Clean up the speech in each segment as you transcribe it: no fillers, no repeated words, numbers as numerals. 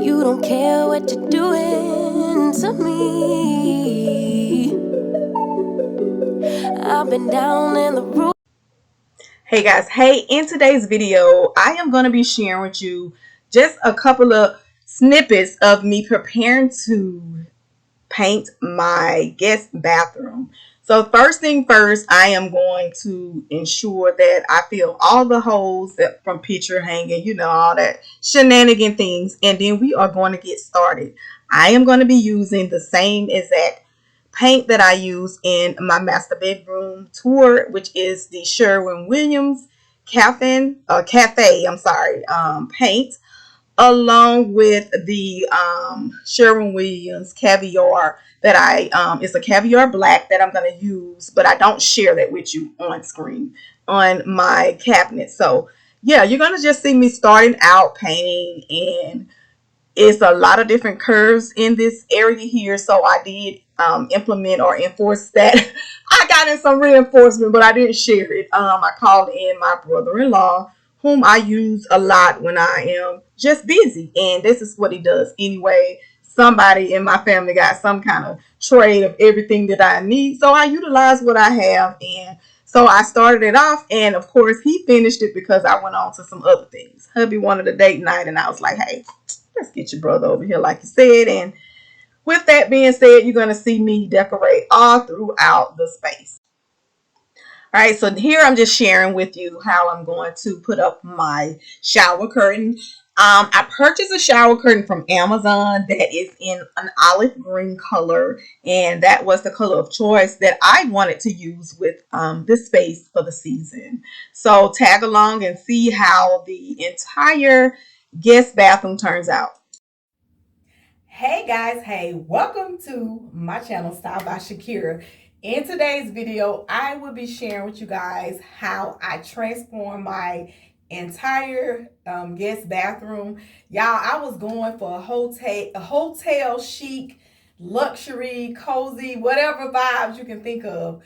You don't care what you're doing to me. I've been down in the room. Hey guys, hey, in today's video, I am going to be sharing with you just a couple of snippets of me preparing to paint my guest bathroom. So first thing first, I am going to ensure that I fill all the holes that from picture hanging, all that shenanigan things, and then we are going to get started. I am going to be using the same exact paint that I use in my master bedroom tour, which is the Sherwin-Williams paint, along with the Sherwin-Williams caviar that it's a caviar black that I'm going to use, but I don't share that with you on screen on my cabinet. So yeah, you're going to just see me starting out painting, and it's a lot of different curves in this area here. So I did implement or enforce that. I got in some reinforcement, but I didn't share it. I called in my brother-in-law, whom I use a lot when I am just busy. And this is what he does anyway. Somebody in my family got some kind of trade of everything that I need. So I utilize what I have. And so I started it off. And of course, he finished it because I went on to some other things. Hubby wanted a date night. And I was like, hey, let's get your brother over here, like you said. And with that being said, you're going to see me decorate all throughout the space. All right, so here I'm just sharing with you how I'm going to put up my shower curtain. I purchased a shower curtain from Amazon that is in an olive green color, and that was the color of choice that I wanted to use with this space for the season. So tag along and see how the entire guest bathroom turns out. Hey guys, hey, welcome to my channel, Style by Shakira. In today's video, I will be sharing with you guys how I transform my entire guest bathroom. Y'all, I was going for a hotel chic, luxury, cozy, whatever vibes you can think of.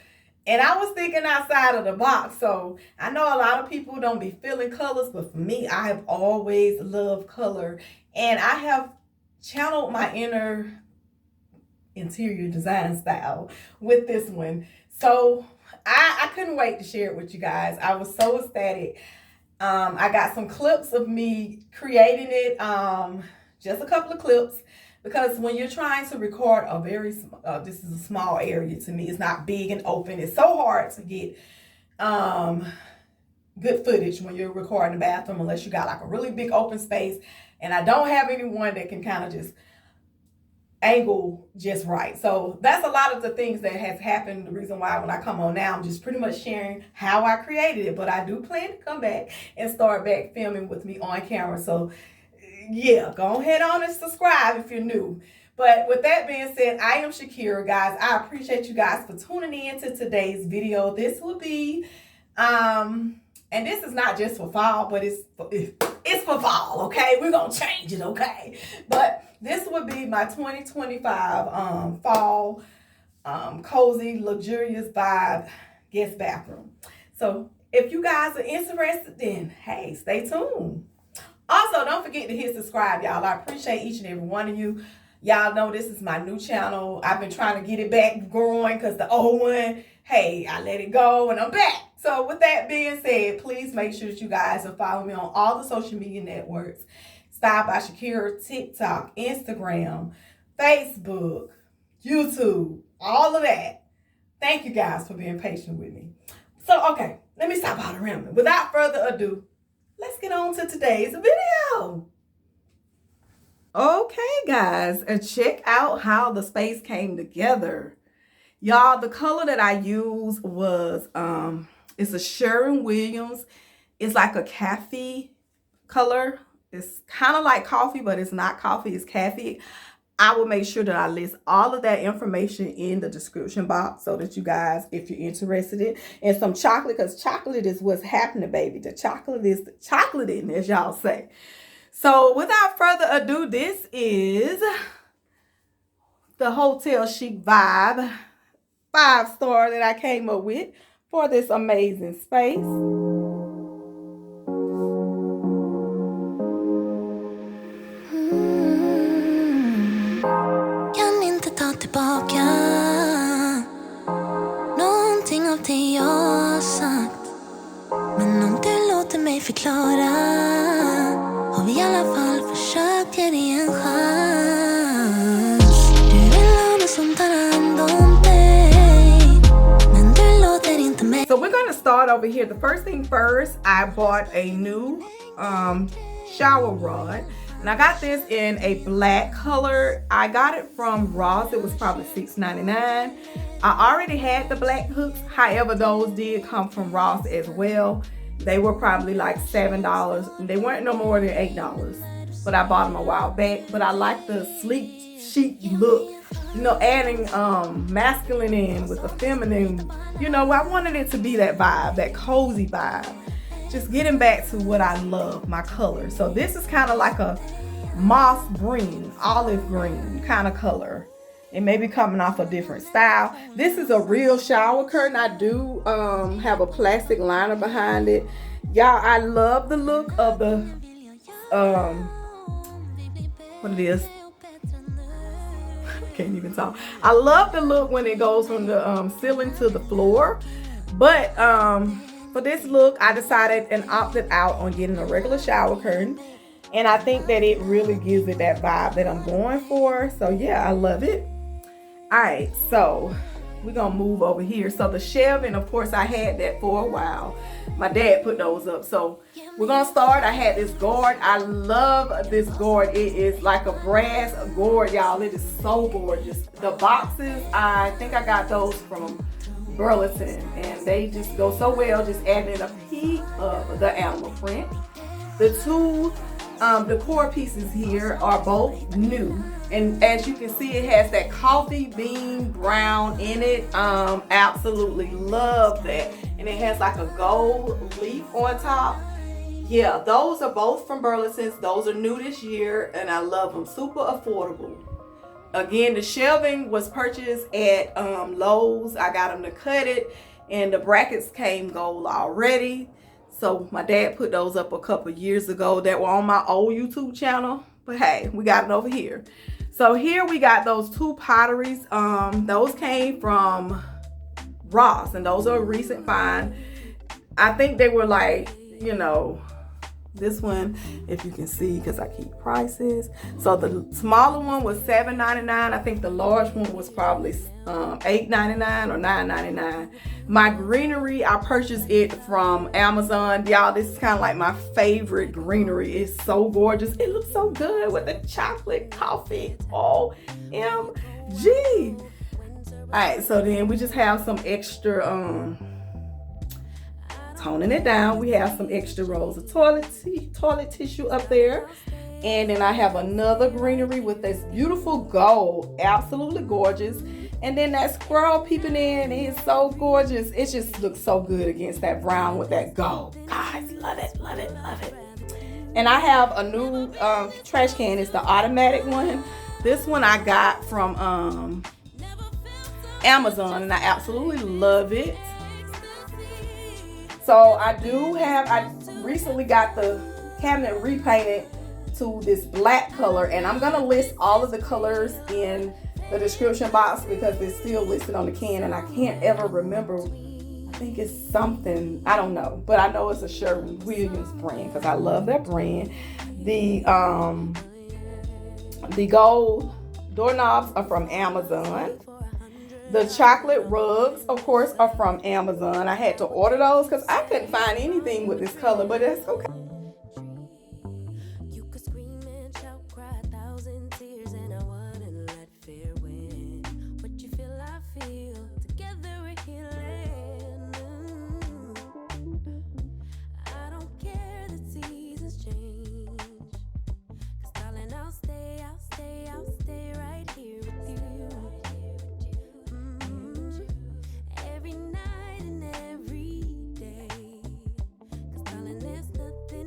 And I was thinking outside of the box. So I know a lot of people don't be feeling colors, but for me, I have always loved color. And I have channeled my interior design style with this one. So I couldn't wait to share it with you guys. I was so ecstatic. I got some clips of me creating it, just a couple of clips, because when you're trying to record this is a small area to me. It's not big and open. It's so hard to get good footage when you're recording the bathroom unless you got like a really big open space. And I don't have anyone that can kind of just angle just right. So that's a lot of the things that has happened. The reason why when I come on now, I'm just pretty much sharing how I created it. But I do plan to come back and start back filming with me on camera. So yeah, go ahead on and subscribe if you're new. But with that being said, I am Shakira, guys. I appreciate you guys for tuning in to today's video. This will be and this is not just for fall, but it's for fall, okay? We're gonna change it, okay? But this would be my 2025 fall cozy, luxurious vibe guest bathroom. So if you guys are interested, then hey, stay tuned. Also, don't forget to hit subscribe, y'all. I appreciate each and every one of you. Y'all know this is my new channel. I've been trying to get it back growing because the old one, hey, I let it go and I'm back. So with that being said, please make sure that you guys are following me on all the social media networks. Style by Shakira, TikTok, Instagram, Facebook, YouTube, all of that. Thank you guys for being patient with me. So, okay, let me stop out of rambling. Without further ado, let's get on to today's video. Okay, guys, and check out how the space came together. Y'all, the color that I used was, it's a Sherwin-Williams. It's like a cafe color. It's kind of like coffee, but it's not coffee, it's cafe. I will make sure that I list all of that information in the description box so that you guys, if you're interested in, and some chocolate, because chocolate is what's happening, baby. The chocolate is the chocolate in, as y'all say. So without further ado, this is the hotel chic vibe 5-star that I came up with for this amazing space. alla fall försöker i en chans. Du vill ha mig som tar hand om dig, men du låter inte mig. So we're going to start over here. The first thing first, I bought a new shower rod. And I got this in a black color. I got it from Ross. It was probably $6.99. I already had the black hooks. However, those did come from Ross as well. They were probably like $7. They weren't no more than $8. But I bought them a while back. But I like the sleek, chic look. You know, adding masculine in with the feminine. You know, I wanted it to be that vibe, that cozy vibe. Just getting back to what I love, my color. So this is kind of like a moss green, olive green kind of color. It may be coming off a different style. This is a real shower curtain. I do have a plastic liner behind it. Y'all, I love the look of the, what it is. Can't even talk. I love the look when it goes from the ceiling to the floor. But for this look, I decided and opted out on getting a regular shower curtain. And I think that it really gives it that vibe that I'm going for. So yeah, I love it. All right, so we're gonna move over here. So the shelving, of course, I had that for a while. My dad put those up. So we're gonna start. I had this gourd. I love this gourd. It is like a brass gourd, y'all. It is so gorgeous. The boxes, I think I got those from Burlington, and they just go so well, just adding a peek of the animal print. The two decor pieces here are both new, and as you can see, it has that coffee bean brown in it. Absolutely love that. And it has like a gold leaf on top. Yeah, those are both from Burlington's. Those are new this year, and I love them. Super affordable. Again, the shelving was purchased at Lowe's. I got them to cut it, and the brackets came gold already. So my dad put those up a couple years ago that were on my old YouTube channel. But hey, we got it over here. So here we got those two potteries. Those came from Ross, and those are a recent find. I think they were like, you know, this one, if you can see, because I keep prices. So the smaller one was $7.99. I think the large one was probably $8.99 or $9.99. My greenery, I purchased it from Amazon. Y'all, this is kind of like my favorite greenery. It's so gorgeous. It looks so good with the chocolate coffee. OMG. All right, so then we just have some extra toning it down. We have some extra rolls of toilet tissue up there. And then I have another greenery with this beautiful gold. Absolutely gorgeous. And then that squirrel peeping in is so gorgeous. It just looks so good against that brown with that gold. Guys, love it, love it, love it. And I have a new trash can. It's the automatic one. This one I got from Amazon, and I absolutely love it. So I recently got the cabinet repainted to this black color, and I'm gonna list all of the colors in the description box because it's still listed on the can, and I can't ever remember. I think it's something, I don't know, but I know it's a Sherwin-Williams brand because I love that brand. The gold doorknobs are from Amazon. The chocolate rugs, of course, are from Amazon. I had to order those because I couldn't find anything with this color, but that's okay. You could scream and shout, cry 1,000 tears, and I wouldn't let fear win. What you feel, I feel. Together we're healing. I don't care that seasons change. 'Cause darling, I'll stay right here with you. Every night and every day. 'Cause darling, there's nothing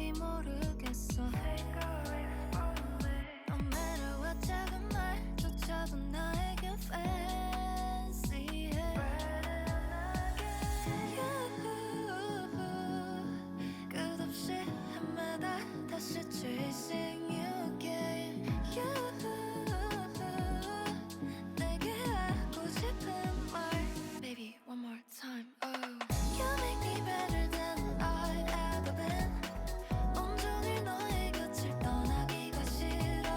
도저히 모르겠어. No matter what 작은 말조차도 나에게 fancy해. 끝없이 해마다 다시 chasing you again. 내게 하고 싶은 말, baby one more time. Oh, you make me better than I've ever been. 온종일 너의 곁을 떠나기가 싫어.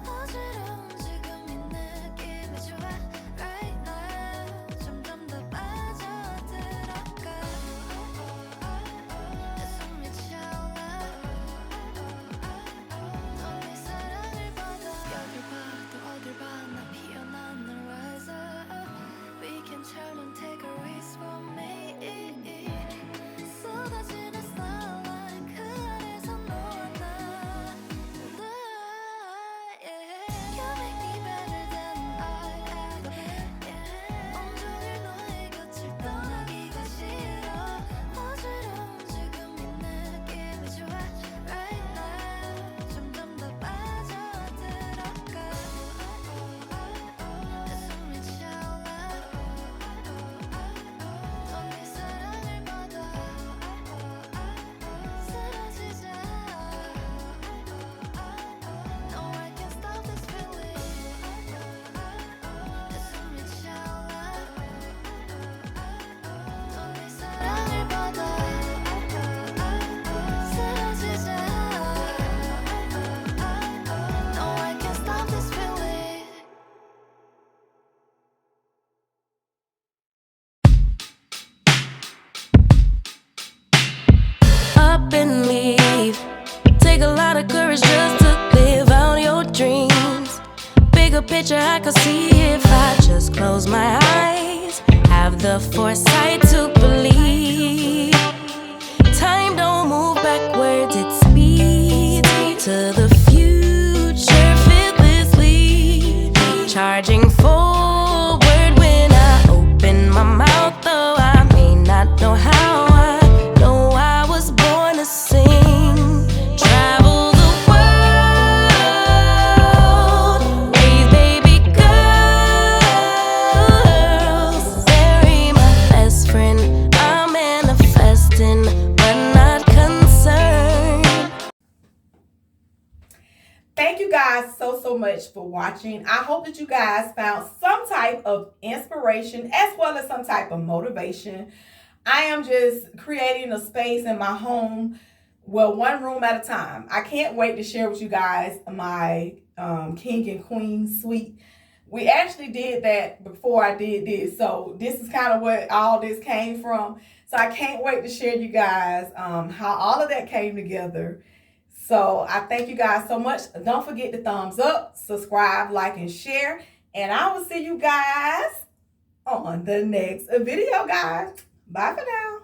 어지러운 지금 이 느낌이 좋아. Right now 점점 더 빠져들어가. 내 숨이 차올라. 너의 사랑을 받아. 여길 봐도 어딜 봐 나 피어난 널 rise up. We can turn and take a risk for me. 쏟아지는 starlight 그 아래서 너와 나. You make me better than I've ever been. 온종일 너의 곁을 떠나기가 싫어. 어지러운 지금 이 느낌이 좋아. Right now 점점 더 빠져들어가. 내 숨이 차올라. 너의 사랑을 받아. 사라지자. No, I can't stop this feeling. 내 숨이 차올라. 너의 사랑을 받아. 사라지자. No, I can't stop this feeling. Up and leave. Take a lot of courage just to live out your dreams. Bigger picture I could see if I just close my eyes. Have the foresight to believe. Time don't move backwards, it speeds to the future fearlessly. Charging forward when I open my mouth, though I may not know how. I know I was born to sing. Travel the world, raise baby girls, bury my best friend. I'm manifesting, but not concerned. Thank you guys so much for watching. I hope that you guys found some type of inspiration as well as some type of motivation. I am just creating a space in my home, well, one room at a time. I can't wait to share with you guys my king and queen suite. We actually did that before I did this, so this is kind of what all this came from. So I can't wait to share you guys how all of that came together. So I thank you guys so much. Don't forget to thumbs up, subscribe, like, and share. And I will see you guys on the next video, guys. Bye for now.